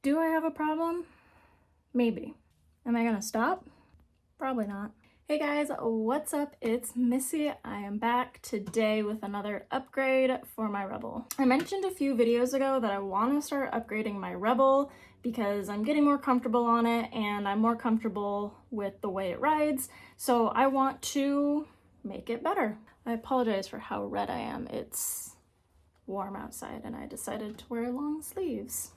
Do I have a problem? Maybe. Am I gonna stop? Probably not. Hey guys, what's up? It's Missy. I am back today with another upgrade for my Rebel. I mentioned a few videos ago that I want to start upgrading my Rebel because I'm getting more comfortable on it and I'm more comfortable with the way it rides, so I want to make it better. I apologize for how red I am. It's warm outside and I decided to wear long sleeves.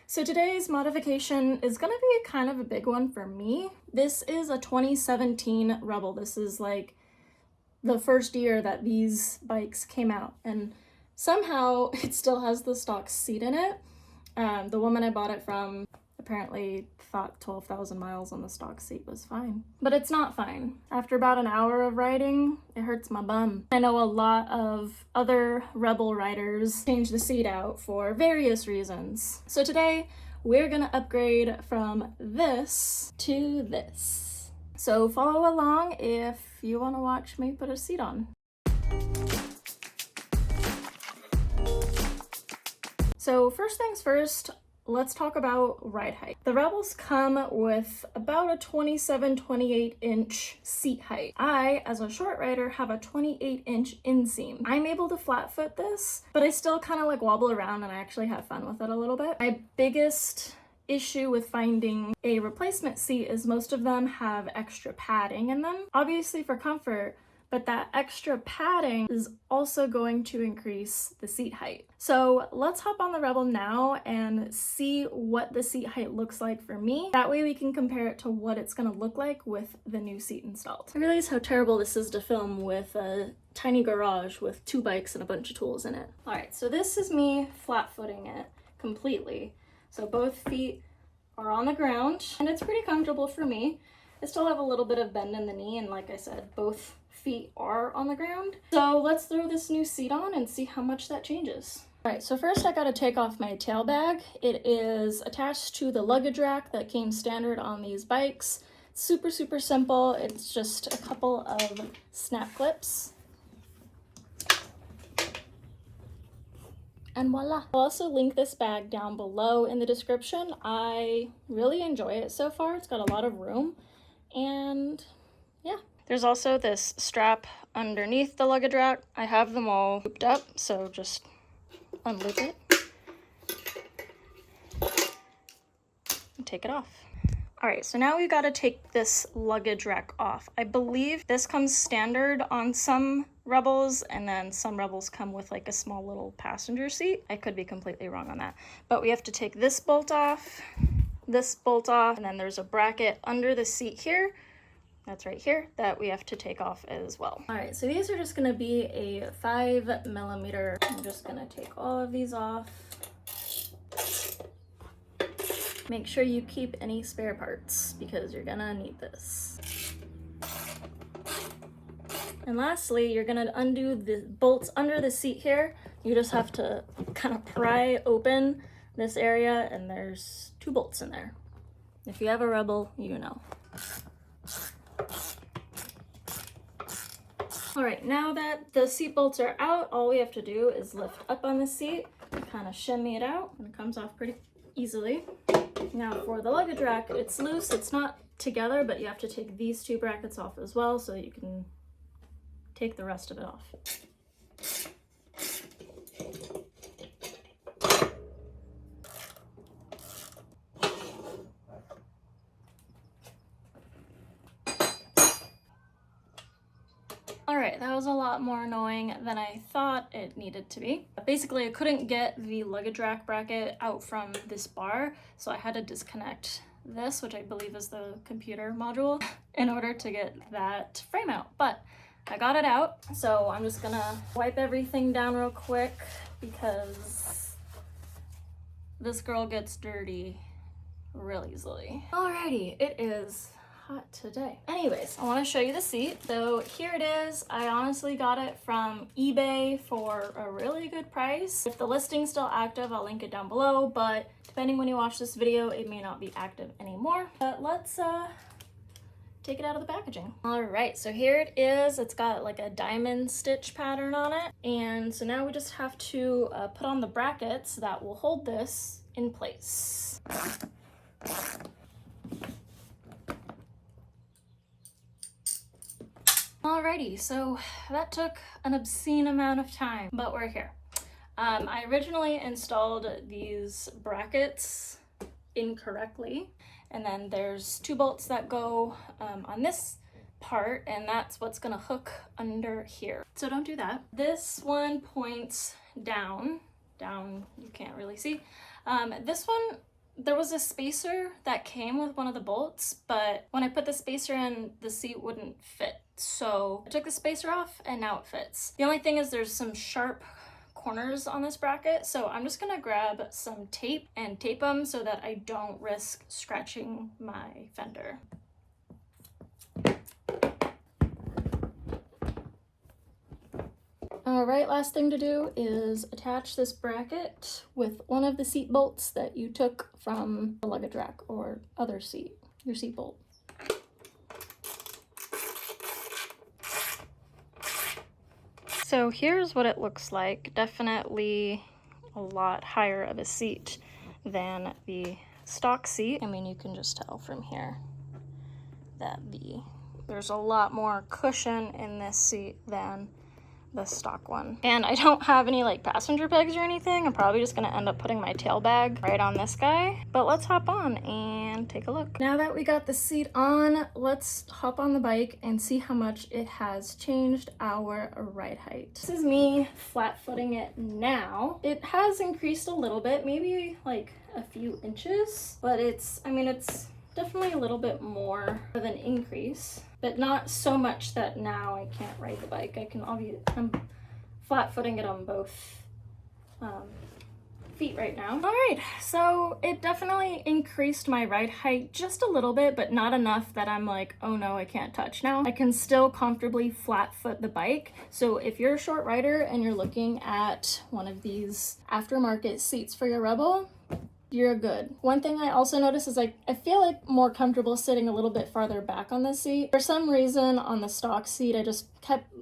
So today's modification is gonna be kind of a big one for me. This is a 2017 Rebel. This is like the first year that these bikes came out, and somehow it still has the stock seat in it. The woman I bought it from apparently thought 12,000 miles on the stock seat was fine. But it's not fine. After about an hour of riding, it hurts my bum. I know a lot of other Rebel riders change the seat out for various reasons. So today, we're gonna upgrade from this to this. So follow along if you wanna watch me put a seat on. So first things first, let's talk about ride height. The Rebels come with about a 27-28 inch seat height. I, as a short rider, have a 28 inch inseam. I'm able to flat foot this, but I still kind of like wobble around and I actually have fun with it a little bit. My biggest issue with finding a replacement seat is most of them have extra padding in them, obviously for comfort, but that extra padding is also going to increase the seat height. So let's hop on the Rebel now and see what the seat height looks like for me. That way we can compare it to what it's gonna look like with the new seat installed. I realize how terrible this is to film with a tiny garage with 2 bikes and a bunch of tools in it. All right, so this is me flat footing it completely. So both feet are on the ground and it's pretty comfortable for me. I still have a little bit of bend in the knee, and like I said, both feet are on the ground. So let's throw this new seat on and see how much that changes. All right, so first I gotta take off my tail bag. It is attached to the luggage rack that came standard on these bikes. Super, super simple. It's just a couple of snap clips. And voila. I'll also link this bag down below in the description. I really enjoy it so far. It's got a lot of room. And yeah, there's also this strap underneath the luggage rack. I have them all looped up, so just unloop it and take it off. All right, so now we gotta take this luggage rack off. I believe this comes standard on some Rebels, and then some Rebels come with like a small little passenger seat. I could be completely wrong on that, but we have to take this bolt off, this bolt off, and then there's a bracket under the seat here, that's right here, that we have to take off as well. All right, so these are just gonna be a 5mm. I'm just gonna take all of these off. Make sure you keep any spare parts because you're gonna need this. And lastly, you're gonna undo the bolts under the seat here. You just have to kind of pry open this area and there's 2 bolts in there. If you have a Rebel, you know. All right, now that the seat bolts are out, all we have to do is lift up on the seat and kind of shimmy it out, and it comes off pretty easily. Now for the luggage rack, it's loose, it's not together, but you have to take these 2 brackets off as well so you can take the rest of it off. All right, that was a lot more annoying than I thought it needed to be. Basically, I couldn't get the luggage rack bracket out from this bar, so I had to disconnect this, which I believe is the computer module, in order to get that frame out. But I got it out, so I'm just gonna wipe everything down real quick because this girl gets dirty real easily. Alrighty, it is hot today. Anyways, I want to show you the seat. So here it is. I honestly got it from eBay for a really good price. If the listing's still active, I'll link it down below, but depending when you watch this video, it may not be active anymore. But let's take it out of the packaging. All right, so here it is. It's got like a diamond stitch pattern on it. And so now we just have to put on the brackets that will hold this in place. Alrighty, so that took an obscene amount of time, but we're here. I originally installed these brackets incorrectly, and then there's 2 bolts that go on this part, and that's what's gonna hook under here. So don't do that. This one points down, you can't really see. This one, there was a spacer that came with one of the bolts, but when I put the spacer in, the seat wouldn't fit. So I took the spacer off and now it fits. The only thing is there's some sharp corners on this bracket, so I'm just gonna grab some tape and tape them so that I don't risk scratching my fender. Alright, last thing to do is attach this bracket with one of the seat bolts that you took from the luggage rack or other seat, your seat bolt. So here's what it looks like. Definitely a lot higher of a seat than the stock seat. I mean, you can just tell from here that there's a lot more cushion in this seat than the stock one. And I don't have any like passenger pegs or anything. I'm probably just gonna end up putting my tail bag right on this guy. But let's hop on and take a look. Now that we got the seat on, let's hop on the bike and see how much it has changed our ride height. This is me flat footing it now. It has increased a little bit, maybe like a few inches, but it's definitely a little bit more of an increase, but not so much that now I can't ride the bike. I'm flat footing it on both feet right now. All right, so it definitely increased my ride height just a little bit, but not enough that I'm like, oh no, I can't touch now. I can still comfortably flat foot the bike. So if you're a short rider and you're looking at one of these aftermarket seats for your Rebel, you're good. One thing I also noticed is I feel like more comfortable sitting a little bit farther back on the seat. For some reason on the stock seat, I just kept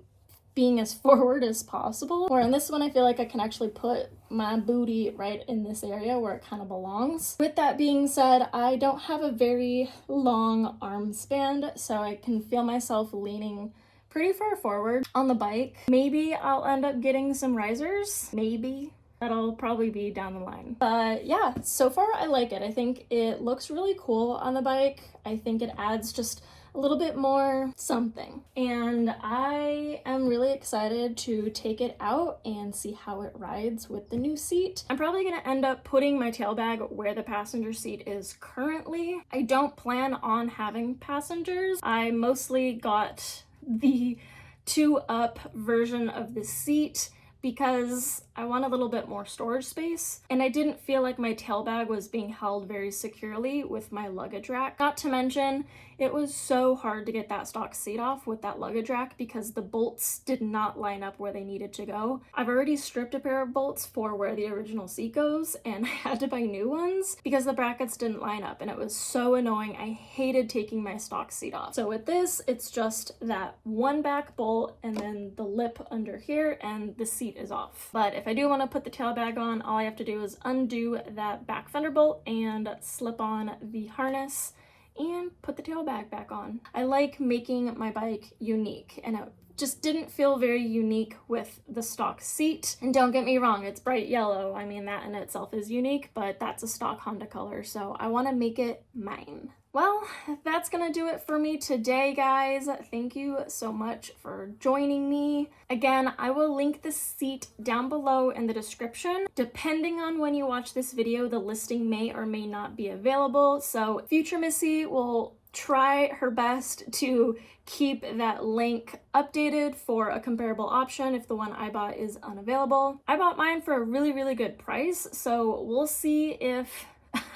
being as forward as possible. Where in this one, I feel like I can actually put my booty right in this area where it kind of belongs. With that being said, I don't have a very long arm span, so I can feel myself leaning pretty far forward on the bike. Maybe I'll end up getting some risers, maybe. That'll probably be down the line. But yeah, so far I like it. I think it looks really cool on the bike. I think it adds just a little bit more something. And I am really excited to take it out and see how it rides with the new seat. I'm probably gonna end up putting my tail bag where the passenger seat is currently. I don't plan on having passengers. I mostly got the 2-up version of the seat because I want a little bit more storage space, and I didn't feel like my tail bag was being held very securely with my luggage rack. Not to mention, it was so hard to get that stock seat off with that luggage rack because the bolts did not line up where they needed to go. I've already stripped a pair of bolts for where the original seat goes, and I had to buy new ones because the brackets didn't line up, and it was so annoying. I hated taking my stock seat off. So with this, it's just that one back bolt and then the lip under here, and the seat is off. But if I do want to put the tail bag on, all I have to do is undo that back fender bolt and slip on the harness and put the tail bag back on. I like making my bike unique, and it just didn't feel very unique with the stock seat. And don't get me wrong, it's bright yellow. I mean, that in itself is unique, but that's a stock Honda color, so I want to make it mine. Well, that's gonna do it for me today, guys. Thank you so much for joining me. Again, I will link the seat down below in the description. Depending on when you watch this video, the listing may or may not be available, so future Missy will try her best to keep that link updated for a comparable option if the one I bought is unavailable. I bought mine for a really, really good price, so we'll see if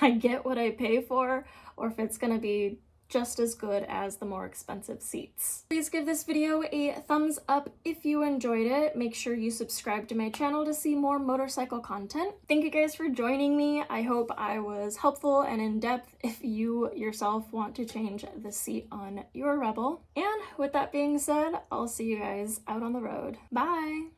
I get what I pay for or if it's gonna be just as good as the more expensive seats. Please give this video a thumbs up if you enjoyed it. Make sure you subscribe to my channel to see more motorcycle content. Thank you guys for joining me. I hope I was helpful and in-depth if you yourself want to change the seat on your Rebel. And with that being said, I'll see you guys out on the road. Bye!